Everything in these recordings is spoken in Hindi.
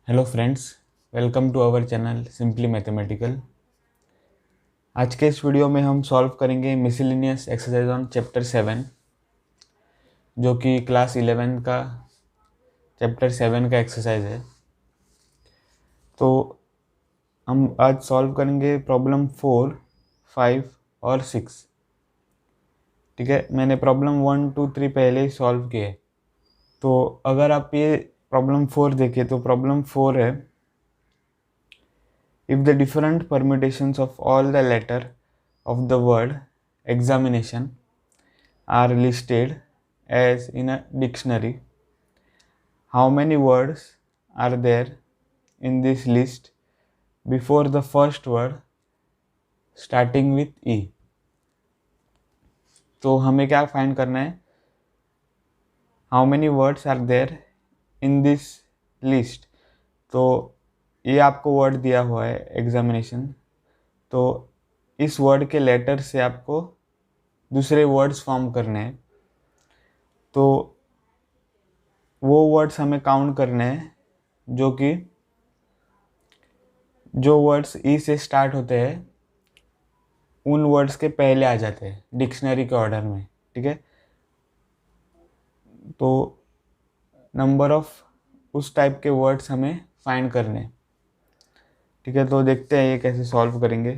Hello friends, welcome to our channel simply mathematical. आज के इस वीडियो में हम सॉल्व करेंगे मिसलेनियस एक्सरसाइज ऑन चैप्टर 7, जो कि क्लास 11 का चैप्टर 7 का एक्सरसाइज है। तो हम आज सॉल्व करेंगे प्रॉब्लम 4, 5 और 6। ठीक है, मैंने प्रॉब्लम 1, 2, 3 पहले ही सॉल्व किए। तो अगर आप ये प्रॉब्लम 4 देखें तो प्रॉब्लम 4 है, if the different permutations of all the letter of the word examination are listed as in a dictionary, how many words are there in this list before the first word starting with E? तो हमें क्या फाइंड करना है? How many words are there in this list. तो ये आपको वर्ड दिया हुआ है एग्जामिनेशन, तो इस वर्ड के लेटर से आपको दूसरे वर्ड्स फॉर्म करने हैं। तो वो वर्ड्स हमें काउंट करने हैं जो वर्ड्स ई से स्टार्ट होते हैं उन वर्ड्स के पहले आ जाते हैं डिक्शनरी के ऑर्डर में। ठीक है, तो नंबर ऑफ उस टाइप के वर्ड्स हमें फाइंड करने हैं। ठीक है, तो देखते हैं ये कैसे सॉल्व करेंगे।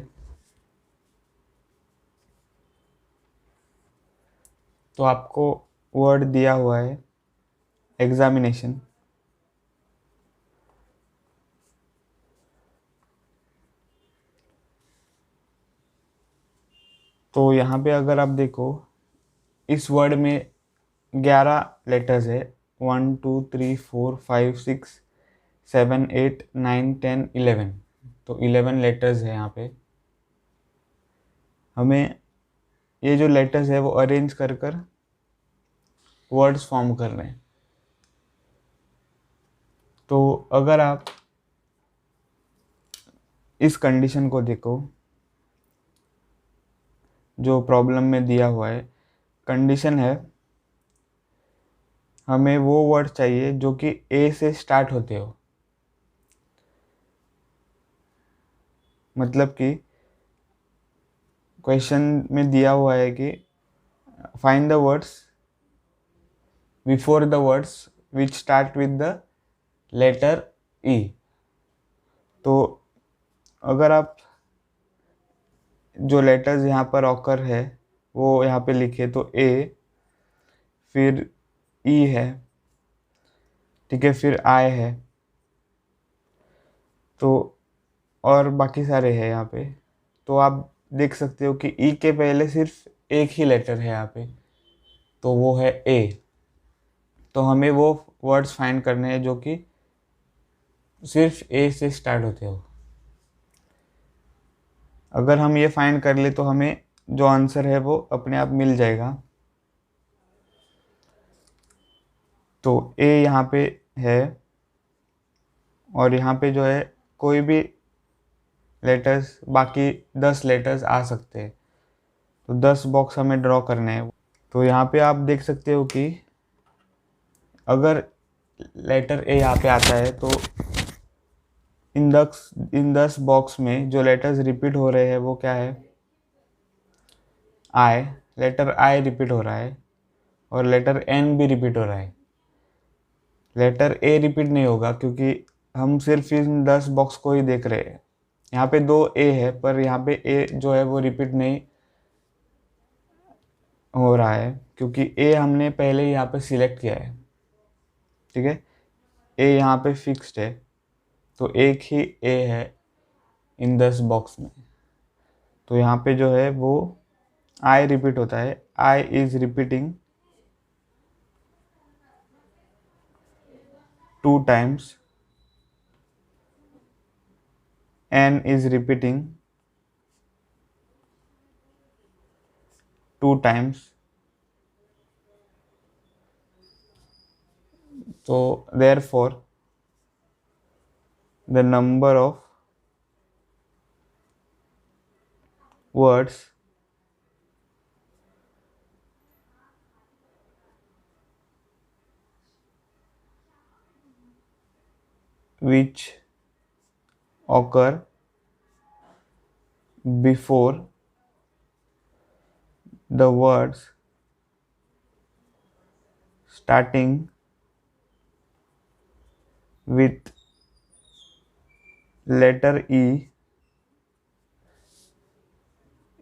तो आपको वर्ड दिया हुआ है एग्जामिनेशन। तो यहाँ पे अगर आप देखो, इस वर्ड में 11 लेटर्स है। 1, 2, 3, 4, 5, 6, 7, 8, 9, 10, 11। तो 11 लेटर्स है यहाँ पे। हमें ये जो लेटर्स है वो अरेंज कर कर वर्ड्स फॉर्म कर रहे हैं। तो अगर आप इस कंडीशन को देखो जो प्रॉब्लम में दिया हुआ है, कंडीशन है हमें वो वर्ड चाहिए जो कि ए से स्टार्ट होते हो। मतलब कि क्वेश्चन में दिया हुआ है कि find the words before the words which start with the letter E. तो अगर आप जो लेटर्स यहाँ पर ऑकर है वो यहाँ पे लिखे तो ए, फिर ई है, ठीक है, फिर आई है, तो और बाकी सारे हैं यहाँ पे। तो आप देख सकते हो कि ई के पहले सिर्फ एक ही लेटर है यहाँ पे, तो वो है ए। तो हमें वो वर्ड्स फाइंड करने हैं जो कि सिर्फ ए से स्टार्ट होते हो। अगर हम ये फाइंड कर ले तो हमें जो आंसर है वो अपने आप मिल जाएगा। तो ए यहाँ पे है और यहाँ पे जो है कोई भी लेटर्स, बाकी 10 लेटर्स आ सकते हैं। तो 10 बॉक्स हमें ड्रॉ करने हैं। तो यहाँ पे आप देख सकते हो कि अगर लेटर ए यहाँ पे आता है तो इन 10 बॉक्स में जो लेटर्स रिपीट हो रहे हैं वो क्या है? आई। लेटर आई रिपीट हो रहा है और लेटर एन भी रिपीट हो रहा है। लेटर ए रिपीट नहीं होगा क्योंकि हम सिर्फ इन 10 बॉक्स को ही देख रहे हैं। यहाँ पे 2 ए है पर यहाँ पे ए जो है वो रिपीट नहीं हो रहा है क्योंकि ए हमने पहले ही यहाँ पे सिलेक्ट किया है। ठीक है, ए यहाँ पे फिक्स्ड है, तो एक ही ए है इन 10 बॉक्स में। तो यहाँ पे जो है वो आई रिपीट होता है। I is repeating 2 times, N is repeating 2 times. तो therefore the number of words which occur before the words starting with letter E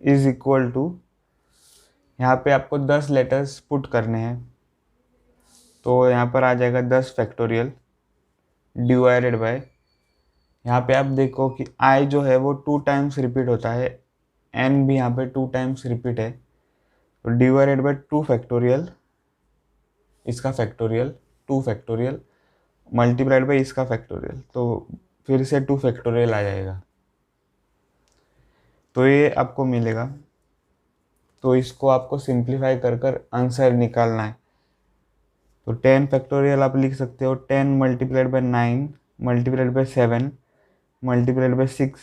is equal to, यहाँ पे आपको 10 लेटर्स पुट करने हैं, तो यहाँ पर आ जाएगा 10 फैक्टोरियल डिवाइडेड बाय, यहाँ पे आप देखो कि आई जो है वो 2 टाइम्स रिपीट होता है, एन भी यहाँ पे 2 टाइम्स रिपीट है, तो डिवाइडेड बाय 2 फैक्टोरियल, इसका फैक्टोरियल 2 फैक्टोरियल मल्टीप्लाइड बाय इसका फैक्टोरियल, तो फिर से 2 फैक्टोरियल आ जाएगा, तो ये आपको मिलेगा। तो इसको आपको सिंप्लीफाई कर कर आंसर निकालना है। तो 10 फैक्टोरियल आप लिख सकते हो 10 multiplied bye 9 multiplied by 7 multiplied by 6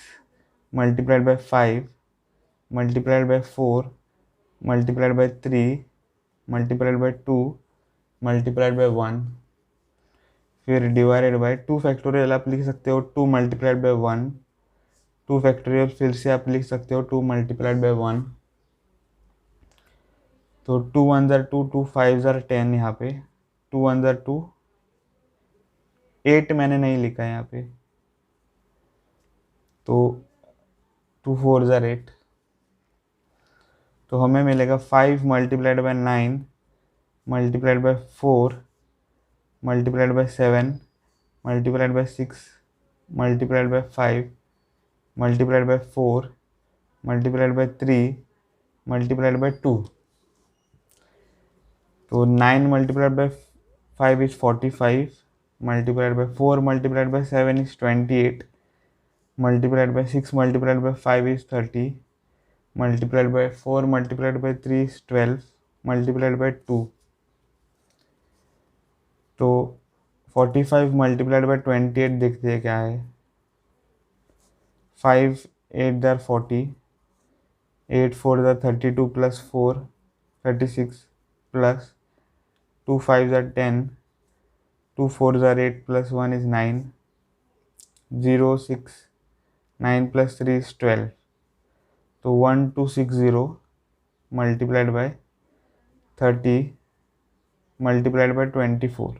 multiplied by 5 multiplied by 4 multiplied by 3 multiplied by 2 multiplied by 1, फिर डिवाइडेड बाय 2 फैक्टोरियल आप लिख सकते हो 2 मल्टीप्लाइड बाय 1, 2 फैक्टोरियल फिर से आप लिख सकते हो 2 मल्टीप्लाइड बाय 1, तो 2 1 ज़र 2 2 5 ज़र 10, यहाँ पे 2 1 ज़र 2, 8 मैंने नहीं लिखा है यहाँ पे, तो 2 4 ज़र 8, तो हमें मिलेगा 5 multiplied by 9 multiplied by 4 multiplied by 7 multiplied by 6 multiplied by 5 multiplied by 4 multiplied by 3 multiplied by 2, तो 9 multiplied by 5 is 45 multiplied by 4 multiplied by 7 is 28 multiplied by 6 multiplied by 5 is 30 multiplied by 4 multiplied by 3 is 12 multiplied by 2, तो 45 मल्टीप्लाइड बाय 28 देखते हैं क्या है, 5 8 ज़र 40, 8 4 ज़र 32 प्लस 4 36 प्लस 2 5 ज़र 10, 2 4 ज़र 8 प्लस 1 इज 9, 0 6 9 प्लस 3 इज 12, तो 1260 मल्टीप्लाइड बाय 30 मल्टीप्लाइड बाय 24,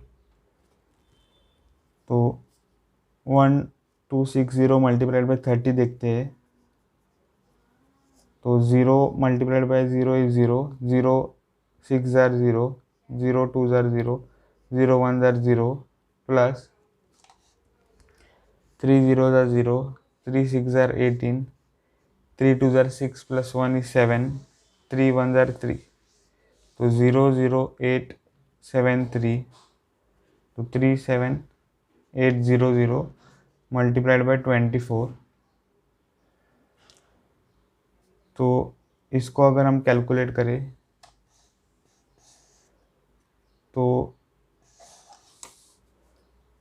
तो 1260 मल्टीप्लाइड बाय 30 देखते हैं, तो 0 मल्टीप्लाइड बाय 0 इज 0, 0 6 ज़र 0, 0 2 ज़र 0, 0 1 ज़र 0 प्लस 3 0 ज़र 0, 3 6 ज़र 18, 3 2 ज़र 6 प्लस 1 इज 7, 3 1 ज़र 3, तो 0 0 8 7 3, तो 3 7 8 0 0 मल्टीप्लाइड बाय 24, तो इसको अगर हम कैलकुलेट करें तो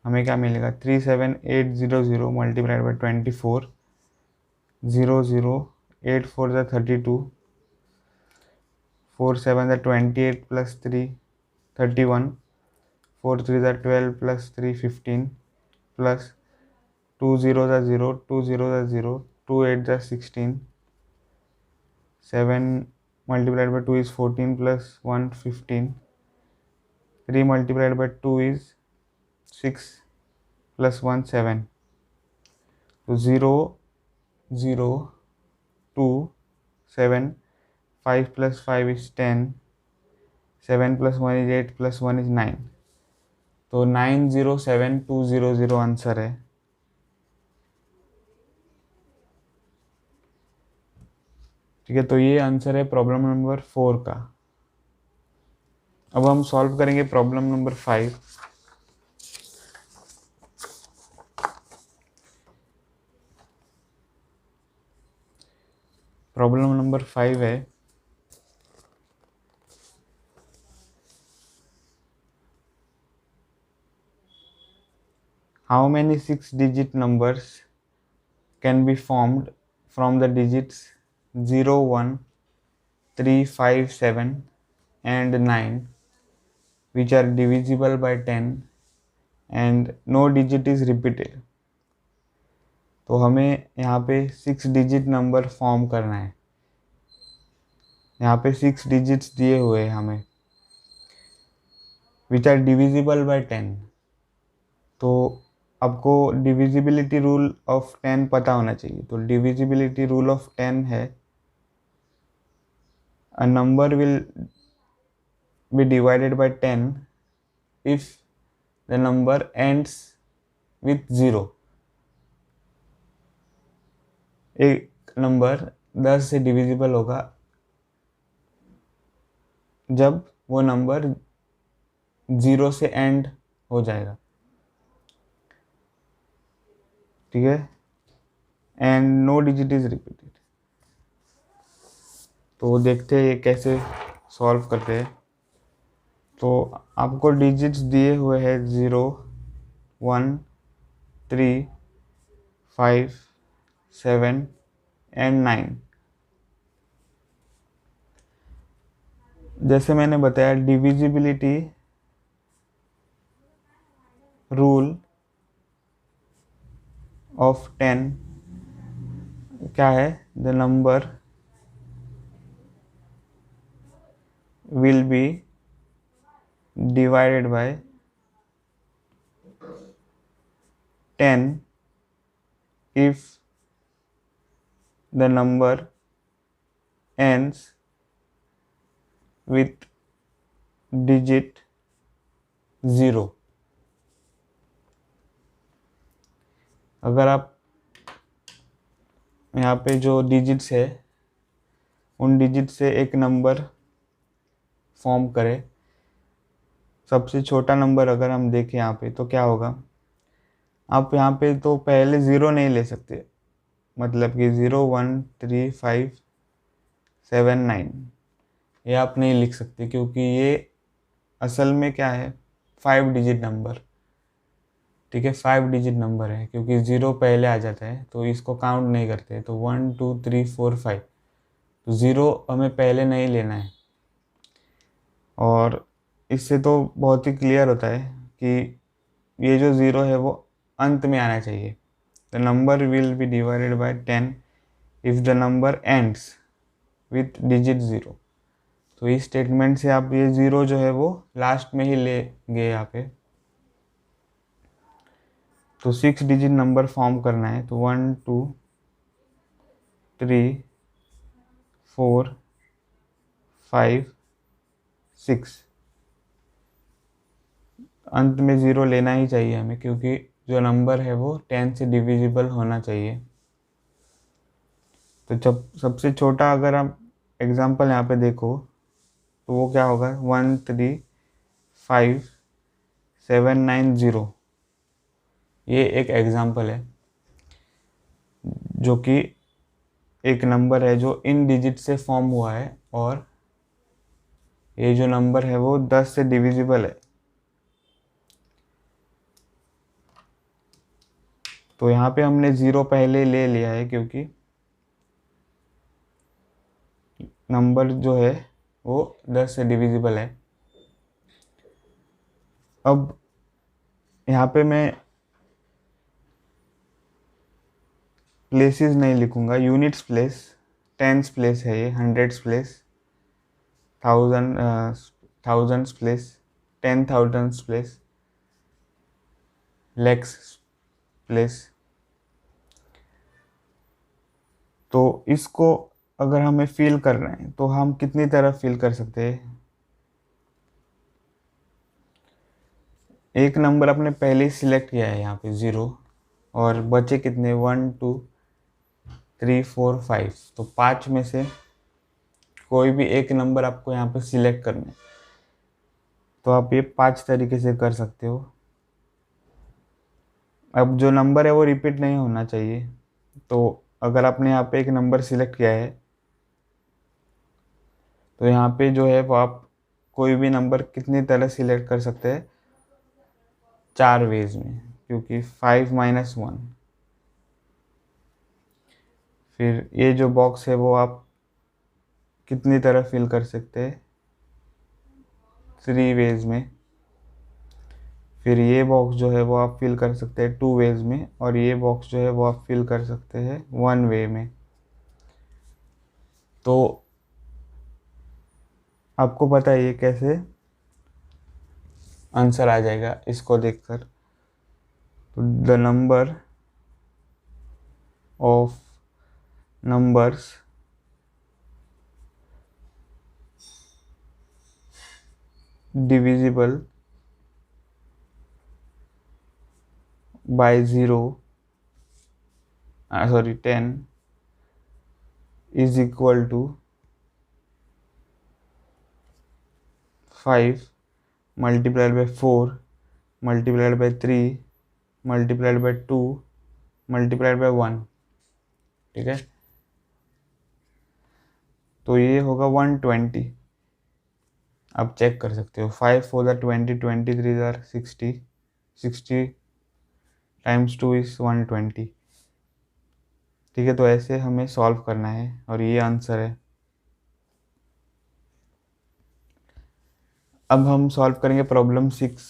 हमें क्या मिलेगा, 3 7 8 0 0 मल्टीप्लाइड बाय 24, 0 0 8 4 ज़र 32, 4 7 ज़र 28 प्लस 3 31, 4 3 ज़र 12 प्लस 3 15 प्लस 2 0 ज़र 0, 2 0 ज़र 0, 2 8 ज़र 16, 7 multiplied by 2 is 14 plus 1 15, 3 multiplied by 2 is 6 plus 1 7, तो 0 0 2 7, 5 plus 5 is 10, 7 plus 1 is 8 plus 1 is 9, तो 907200 आंसर है। ठीक है, तो ये आंसर है प्रॉब्लम नंबर 4 का। अब हम सॉल्व करेंगे प्रॉब्लम नंबर 5। प्रॉब्लम नंबर 5 है, how many 6-digit numbers can be formed from the digits 0 1 3 5 7 and 9 which are divisible by 10 and no digit is repeated. तो हमें यहाँ पे 6 डिजिट नंबर फॉर्म करना है। यहाँ पे 6 डिजिट्स दिए हुए हैं हमें, विच आर डिविजिबल बाय 10। तो आपको डिविजिबिलिटी रूल ऑफ 10 पता होना चाहिए। तो डिविजिबिलिटी रूल ऑफ 10 है, a number will be divided by 10 if the number ends with 0। एक नंबर 10 से डिविजिबल होगा जब वो नंबर 0 से एंड हो जाएगा, ठीक है, and no digit is repeated. तो देखते हैं ये कैसे सॉल्व करते हैं। तो आपको डिजिट्स दिए हुए हैं 0, 1, 3, 5, 7 एंड 9। जैसे मैंने बताया, डिविजिबिलिटी रूल ऑफ 10 क्या है? The number will be divided by 10 if the number ends with digit 0। अगर आप यहाँ पे जो डिजिट्स है उन डिजिट से एक नंबर फॉर्म करें, सबसे छोटा नंबर अगर हम देखें यहाँ पे तो क्या होगा, आप यहाँ पे तो पहले 0 नहीं ले सकते, मतलब कि 0, 1, 3, 5, 7, 9 ये आप नहीं लिख सकते, क्योंकि ये असल में क्या है, 5 डिजिट नंबर, ठीक है, 5 डिजिट नंबर है, क्योंकि 0 पहले आ जाता है तो इसको काउंट नहीं करते। तो 1, 2, 3, 4, 5, तो 0 हमें पहले नहीं लेना है। और इससे तो बहुत ही क्लियर होता है कि ये जो 0 है वो अंत में आना चाहिए। The number will be divided by 10 if the number ends with digit 0। तो इस स्टेटमेंट से आप ये 0 जो है वो लास्ट में ही लेंगे यहाँ पे। तो 6 डिजिट नंबर फॉर्म करना है, तो 1, 2, 3, 4, 5, 6, अंत में 0 लेना ही चाहिए हमें, क्योंकि जो नंबर है वो 10 से डिविजिबल होना चाहिए। तो जब सबसे छोटा अगर आप एग्जांपल यहाँ पे देखो तो वो क्या होगा, 1, 3, 5, 7, 9, 0। ये एक एग्जांपल है जो कि एक नंबर है जो इन डिजिट से फॉर्म हुआ है, और ये जो नंबर है वो 10 से डिविजिबल है। तो यहाँ पे हमने 0 पहले ले लिया है, क्योंकि नंबर जो है वो 10 से डिविजिबल है। अब यहाँ पे मैं प्लेसेस नहीं लिखूंगा, यूनिट्स प्लेस, टेंस प्लेस है ये, hundreds place, thousands place, 10,000 place, lakhs place. तो इसको अगर हमें फिल करना है तो हम कितनी तरफ फिल कर सकते हैं? एक नंबर अपने पहले ही सिलेक्ट किया है यहाँ पे 0, और बचे कितने, 1, 2, 3, 4, 5। तो 5 में से कोई भी एक नंबर आपको यहाँ पे सिलेक्ट करना है। तो आप ये 5 तरीके से कर सकते हो। अब जो नंबर है वो रिपीट नहीं होना चाहिए। तो अगर आपने यहाँ पे एक नंबर सिलेक्ट किया है तो यहाँ पे जो है वो आप कोई भी नंबर कितनी तरह सिलेक्ट कर सकते हैं, 4 वेज में, क्योंकि 5 - 1। फिर ये जो बॉक्स है वो आप कितनी तरह फिल कर सकते हैं, 3 वेज में। फिर ये बॉक्स जो है वो आप फिल कर सकते हैं 2 वेज में, और ये बॉक्स जो है वो आप फिल कर सकते हैं 1 वे में। तो आपको पता है ये कैसे आंसर आ जाएगा इसको देखकर। तो the number of numbers divisible by 0 10 is equal to 5 multiplied by 4 multiplied by 3 multiplied by 2 multiplied by 1। ठीक है, तो ये होगा 120। आप चेक कर सकते हो, 5 4 20 23 60 60 टाइम्स 2 इज 120। ठीक है, तो ऐसे हमें सॉल्व करना है और ये आंसर है। अब हम सॉल्व करेंगे प्रॉब्लम 6।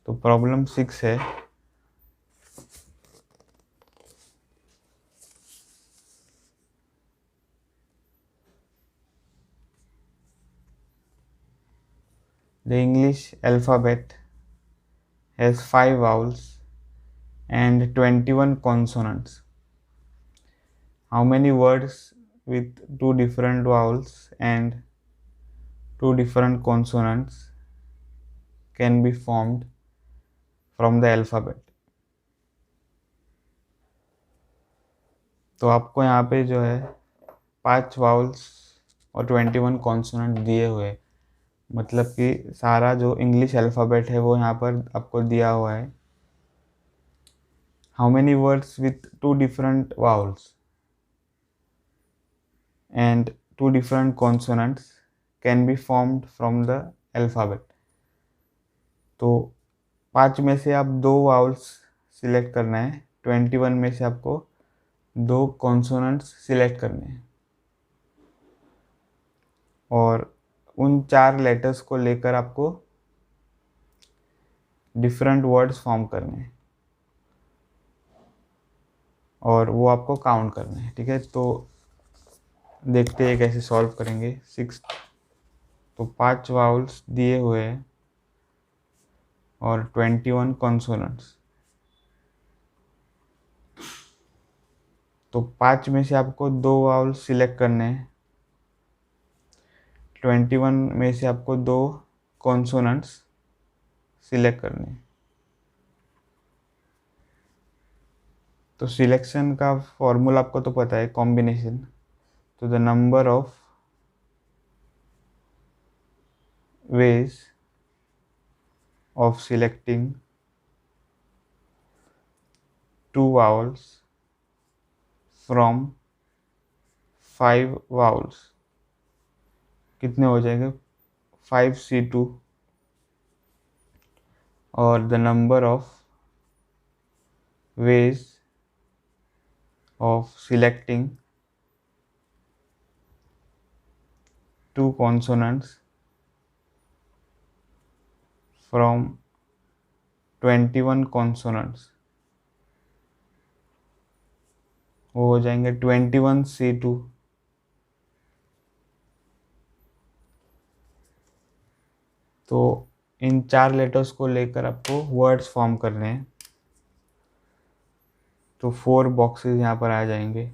तो प्रॉब्लम 6 है the English alphabet has 5 vowels and 21 consonants. How many words with 2 different vowels and 2 different consonants can be formed from the alphabet? तो आपको यहाँ पे जो है 5 वाउल्स और 21 कॉन्सोनेंट दिए हुए, मतलब कि सारा जो इंग्लिश अल्फ़ाबेट है वो यहाँ पर आपको दिया हुआ है। How many words with 2 different vowels and 2 different consonants can be formed from the alphabet. तो 5 में से आप 2 वाउल्स सिलेक्ट करना है, 21 में से आपको 2 कॉन्सोनेंट्स सिलेक्ट करने हैं, और उन 4 लेटर्स को लेकर आपको डिफरेंट वर्ड्स फॉर्म करने हैं और वो आपको काउंट करना है। ठीक है, तो देखते हैं कैसे सॉल्व करेंगे 6। तो 5 वाउल्स दिए हुए हैं और 21 कॉन्सोनेंट्स। तो 5 में से आपको 2 वाउल्स सिलेक्ट करने हैं, 21 में से आपको 2 कॉन्सोनेंट्स सिलेक्ट करने हैं। तो सिलेक्शन का फॉर्मूला आपको तो पता है, कॉम्बिनेशन। तो the number of ways of selecting 2 vowels from 5 vowels कितने हो जाएंगे, 5C2। और the number of ways of selecting 2 consonants from 21 consonants, वो हो जाएंगे 21C2। तो इन 4 लेटर्स को लेकर आपको वर्ड्स फॉर्म करने हैं। तो 4 बॉक्सेस यहाँ पर आ जाएंगे।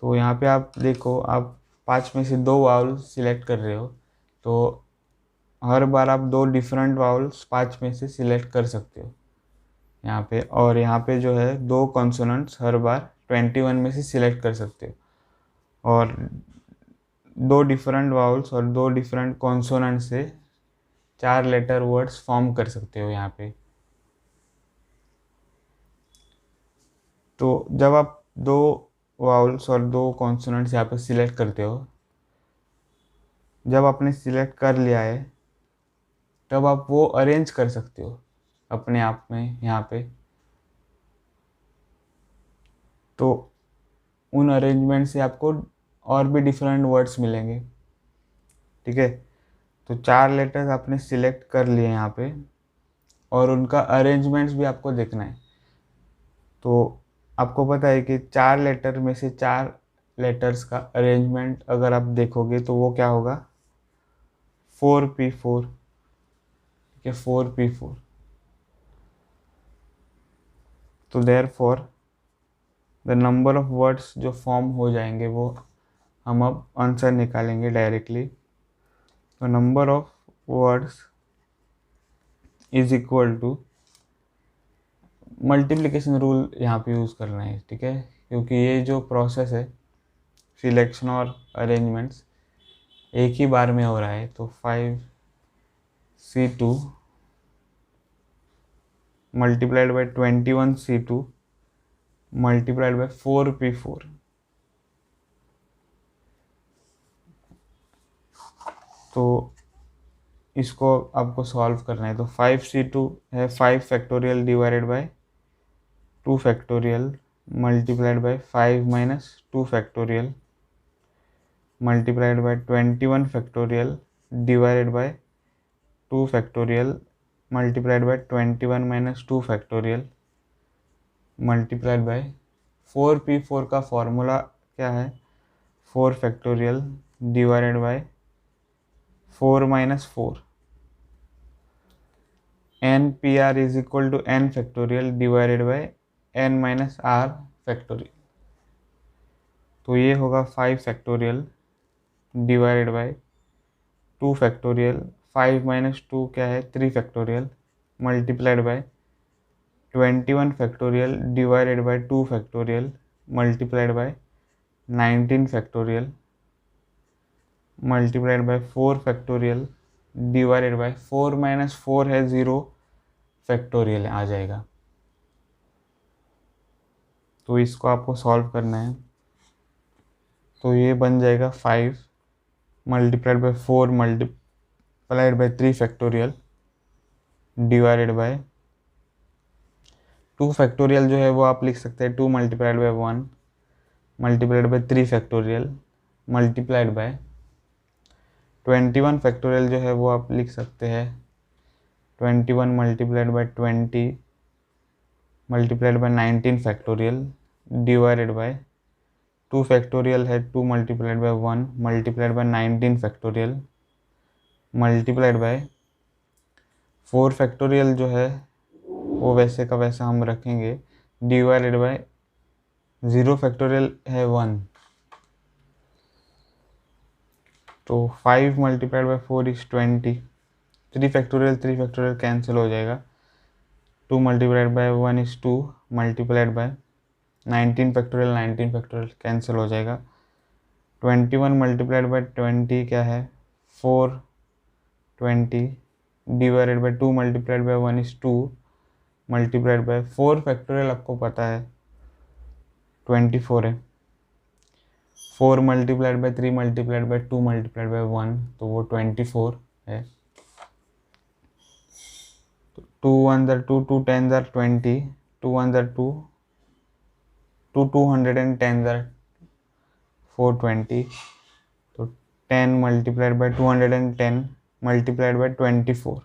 तो यहाँ पे आप देखो, आप 5 में से 2 वाउल सिलेक्ट कर रहे हो, तो हर बार आप 2 डिफरेंट वाउल्स 5 में से सिलेक्ट कर सकते हो यहाँ पे। और यहाँ पे जो है 2 कॉन्सोनेंट्स हर बार 21 में से सिलेक्ट कर सकते हो, और 2 डिफरेंट वाउल्स और 2 डिफरेंट कॉन्सोनेंट से 4 लेटर वर्ड्स फॉर्म कर सकते हो यहाँ पे। तो जब आप 2 वाउल्स और 2 कॉन्सोनेंट्स यहाँ पे सिलेक्ट करते हो, जब आपने सिलेक्ट कर लिया है तब आप वो अरेंज कर सकते हो अपने आप में यहाँ पे। तो उन अरेंजमेंट से आपको और भी डिफरेंट वर्ड्स मिलेंगे। ठीक है, तो 4 लेटर्स आपने सिलेक्ट कर लिए यहाँ पे और उनका अरेंजमेंट्स भी आपको देखना है। तो आपको पता है कि 4 लेटर में से 4 लेटर्स का अरेंजमेंट अगर आप देखोगे तो वो क्या होगा, 4p4। ठीक है, 4p4। तो therefore the number of words जो फॉर्म हो जाएंगे वो हम अब आंसर निकालेंगे डायरेक्टली। तो number of words is equal to, multiplication rule यहाँ पे यूज़ करना है। ठीक है, क्योंकि ये जो प्रोसेस है सिलेक्शन और अरेंजमेंट्स एक ही बार में हो रहा है। तो 5c2 multiplied by 21c2 multiplied by 4p4। तो इसको आपको सॉल्व करना है। तो 5c2 है 5 factorial divided by 2 factorial multiplied by 5 minus 2 factorial multiplied by 21 factorial divided by 2 factorial multiplied by 21 minus 2 factorial multiplied by 4p4 का फॉर्मूला क्या है, 4 factorial divided by 4 minus 4। N P R is equal to N factorial divided by N minus R factorial. तो ये होगा 5 factorial divided by 2 factorial, 5 minus 2 क्या है 3 factorial multiplied by 21 factorial divided by 2 factorial multiplied bye 19 factorial multiplied bye 4 factorial divided by 4 minus 4 है 0 फैक्टोरियल आ जाएगा। तो इसको आपको सॉल्व करना है। तो ये बन जाएगा 5 multiplied by 4 multiplied by 3 factorial divided by 2 factorial जो है वो आप लिख सकते हैं 2 multiplied by 1 multiplied by 3 factorial multiplied by 21 factorial जो है वो आप लिख सकते हैं 21 multiplied by 20 multiplied by 19 factorial divided by 2 factorial है 2 multiplied by 1 multiplied by 19 factorial multiplied bye 4 factorial जो है वो वैसे का वैसा हम रखेंगे डिवाइडेड बाय 0 फैक्टोरियल है 1। तो 5 multiplied by 4 is 20। 3 factorial cancel हो जाएगा। 2 multiplied by 1 is 2 multiplied by 19 factorial cancel हो जाएगा। 21 मल्टीप्लाइड बाय 20 क्या है 420 divided by 2 multiplied by 1 is 2 multiplied by 4 factorial आपको पता है 24 है। 4 multiplied by 3 multiplied by 2 multiplied by 1 तो वो 24 है। 2 1 are 2, 2 10 are 20, 2 1 are 2, 2 210 are 420। तो 10 मल्टीप्लाइड बाय 210 मल्टीप्लाइड बाय 24।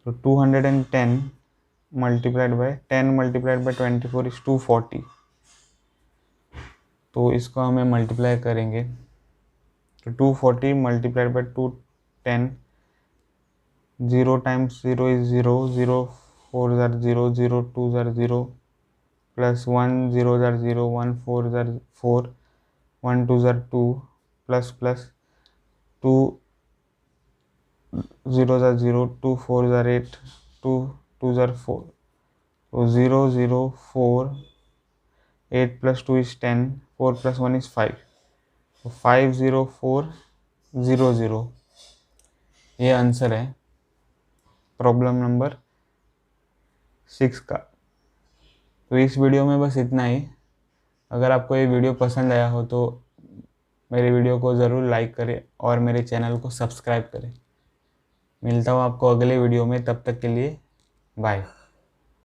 तो 210 multiplied by 10 multiplied by 24 is 240। तो इसको हमें मल्टीप्लाई करेंगे तो 240 मल्टीप्लाइड बाय 210, 0 टाइम्स 0 इज 0, 0 4 ज़ार 0, 0 2 ज़ार 0 प्लस 1 0 ज़ार 0, 1 4 ज़ार 4, 1 2 ज़ार 2 प्लस प्लस 2 0 ज़ार 0, 2 4 ज़ार 8, 2 2 ज़ार 4। तो 0 0 4, 8 प्लस 2 इज 10, 4 प्लस 1 इज 5। तो 5 0 4 0 0 ये आंसर है प्रॉब्लम नंबर 6 का। तो इस वीडियो में बस इतना ही। अगर आपको ये वीडियो पसंद आया हो तो मेरे वीडियो को ज़रूर लाइक करें और मेरे चैनल को सब्सक्राइब करें। मिलता हूँ आपको अगले वीडियो में, तब तक के लिए बाय।